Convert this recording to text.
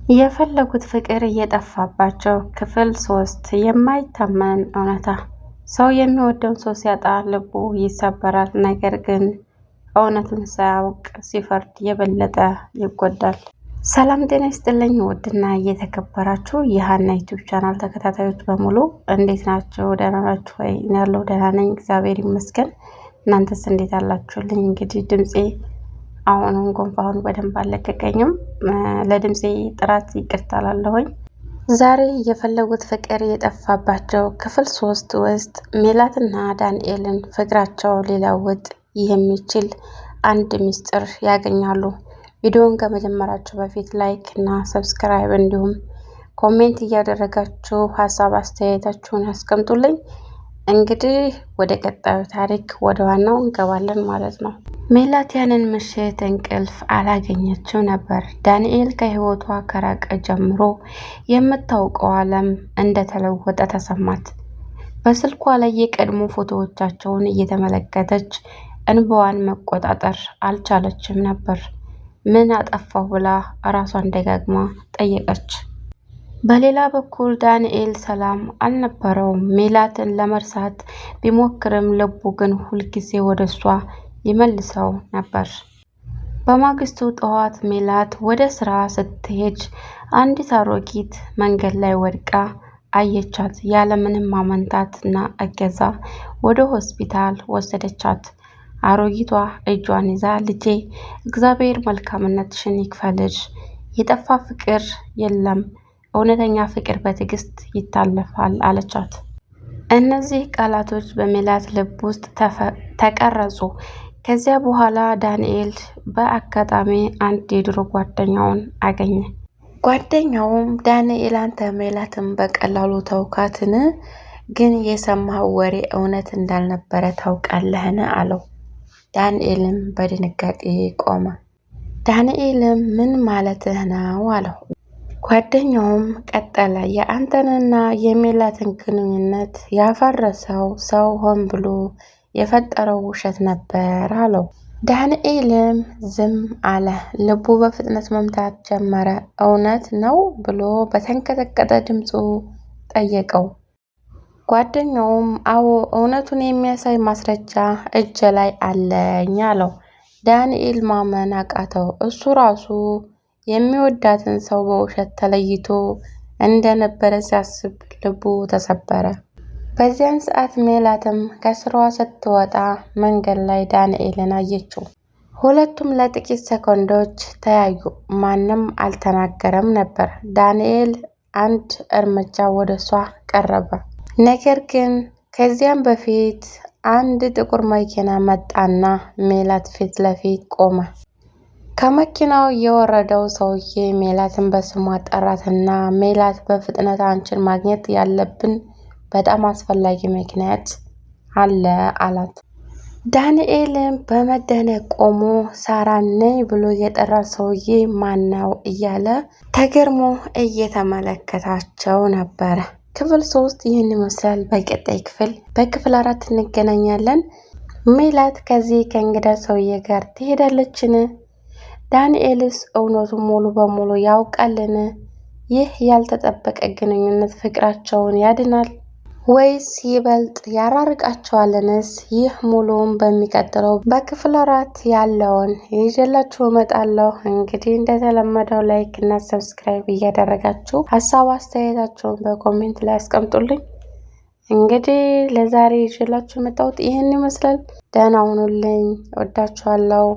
የፈለጉት ፍቅር እየጠፋባቸው ክፍል 3 የማይታመን እውነታ። ሰው የሚወደውን ሰው ሲያጣ ልቡ ይሰበራል። ነገር ግን እውነቱን ሳያውቅ ሲፈርድ የበለጠ ይጎዳል። ሰላም ጤና ይስጥልኝ። ውድና እየተከበራችሁ የሀና ዩቲዩብ ቻናል ተከታታዮች በሙሉ እንዴት ናቸው? ደህና ናችሁ ወይ? ያለው ደህና ነኝ፣ እግዚአብሔር ይመስገን። እናንተስ እንዴት አላችሁልኝ? እንግዲህ ድምጼ አሁንም ጉንፋኑ በደንብ አለቀቀኝም። ለድምጼ ጥራት ይቅርታ እላለሁኝ። ዛሬ የፈለጉት ፍቅር የጠፋባቸው ክፍል 3 ውስጥ ሜላትና ዳንኤልን ፍቅራቸው ሊለውጥ የሚችል አንድ ሚስጥር ያገኛሉ። ቪዲዮውን ከመጀመራችሁ በፊት ላይክ እና ሰብስክራይብ እንዲሁም ኮሜንት እያደረጋችሁ ሀሳብ አስተያየታችሁን ያስቀምጡልኝ። እንግዲህ ወደ ቀጣዩ ታሪክ ወደ ዋናው እንገባለን ማለት ነው። ሜላት ያንን ምሽት እንቅልፍ አላገኘችው ነበር። ዳንኤል ከህይወቷ ከራቀ ጀምሮ የምታውቀው ዓለም እንደተለወጠ ተሰማት። በስልኳ ላይ የቀድሞ ፎቶዎቻቸውን እየተመለከተች እንባዋን መቆጣጠር አልቻለችም ነበር። ምን አጠፋሁ ብላ ራሷን ደጋግማ ጠየቀች። በሌላ በኩል ዳንኤል ሰላም አልነበረውም። ሜላትን ለመርሳት ቢሞክርም ልቡ ግን ሁልጊዜ ወደ እሷ ይመልሰው ነበር። በማግስቱ ጠዋት ሜላት ወደ ስራ ስትሄድ አንዲት አሮጊት መንገድ ላይ ወድቃ አየቻት። ያለምንም ማመንታትና እገዛ ወደ ሆስፒታል ወሰደቻት። አሮጊቷ እጇን ይዛ ልጄ፣ እግዚአብሔር መልካምነትሽን ይክፈልሽ፣ የጠፋ ፍቅር የለም፣ እውነተኛ ፍቅር በትዕግስት ይታለፋል አለቻት። እነዚህ ቃላቶች በሜላት ልብ ውስጥ ተቀረጹ። ከዚያ በኋላ ዳንኤል በአጋጣሚ አንድ የድሮ ጓደኛውን አገኘ። ጓደኛውም ዳንኤል፣ አንተ ሜላትን በቀላሉ ተውካትን? ግን የሰማኸው ወሬ እውነት እንዳልነበረ ታውቃለህን? አለው። ዳንኤልም በድንጋጤ ቆመ። ዳንኤልም ምን ማለትህ ነው? አለው። ጓደኛውም ቀጠለ። የአንተንና የሜላትን ግንኙነት ያፈረሰው ሰው ሆን ብሎ የፈጠረው ውሸት ነበር አለው። ዳንኤልም ዝም አለ። ልቡ በፍጥነት መምታት ጀመረ። እውነት ነው ብሎ በተንቀጠቀጠ ድምፁ ጠየቀው። ጓደኛውም አዎ፣ እውነቱን የሚያሳይ ማስረጃ እጅ ላይ አለኝ አለው። ዳንኤል ማመን አቃተው። እሱ ራሱ የሚወዳትን ሰው በውሸት ተለይቶ እንደነበረ ሲያስብ ልቡ ተሰበረ። በዚያን ሰዓት ሜላትም ከስራዋ ስትወጣ መንገድ ላይ ዳንኤልን አየችው። ሁለቱም ለጥቂት ሰኮንዶች ተያዩ። ማንም አልተናገረም ነበር። ዳንኤል አንድ እርምጃ ወደ እሷ ቀረበ። ነገር ግን ከዚያም በፊት አንድ ጥቁር መኪና መጣና ሜላት ፊት ለፊት ቆመ። ከመኪናው የወረደው ሰውዬ ሜላትን በስሟ ጠራትና ሜላት፣ በፍጥነት አንቺን ማግኘት ያለብን በጣም አስፈላጊ ምክንያት አለ አላት። ዳንኤልም በመደነቅ ቆሞ ሳራን ነይ ብሎ የጠራት ሰውዬ ማን ነው እያለ ተገርሞ እየተመለከታቸው ነበረ። ክፍል 3 ይህን ይመስላል። በቀጣይ በክፍል 4 እንገናኛለን። ሜላት ከዚህ ከእንግዳ ሰውዬ ጋር ትሄዳለችን? ዳንኤልስ እውነቱን ሙሉ በሙሉ ያውቃልን? ይህ ያልተጠበቀ ግንኙነት ፍቅራቸውን ያድናል ወይስ ይበልጥ ያራርቃቸዋልንስ? ይህ ሙሉውን በሚቀጥለው በክፍል 4 ያለውን ይዤላችሁ እመጣለሁ። እንግዲህ እንደተለመደው ላይክ እና ሰብስክራይብ እያደረጋችሁ ሀሳብ አስተያየታችሁን በኮሜንት ላይ አስቀምጡልኝ። እንግዲህ ለዛሬ ይዤላችሁ የመጣሁት ይህን ይመስላል። ደህና ሁኑልኝ። ወዳችኋለሁ።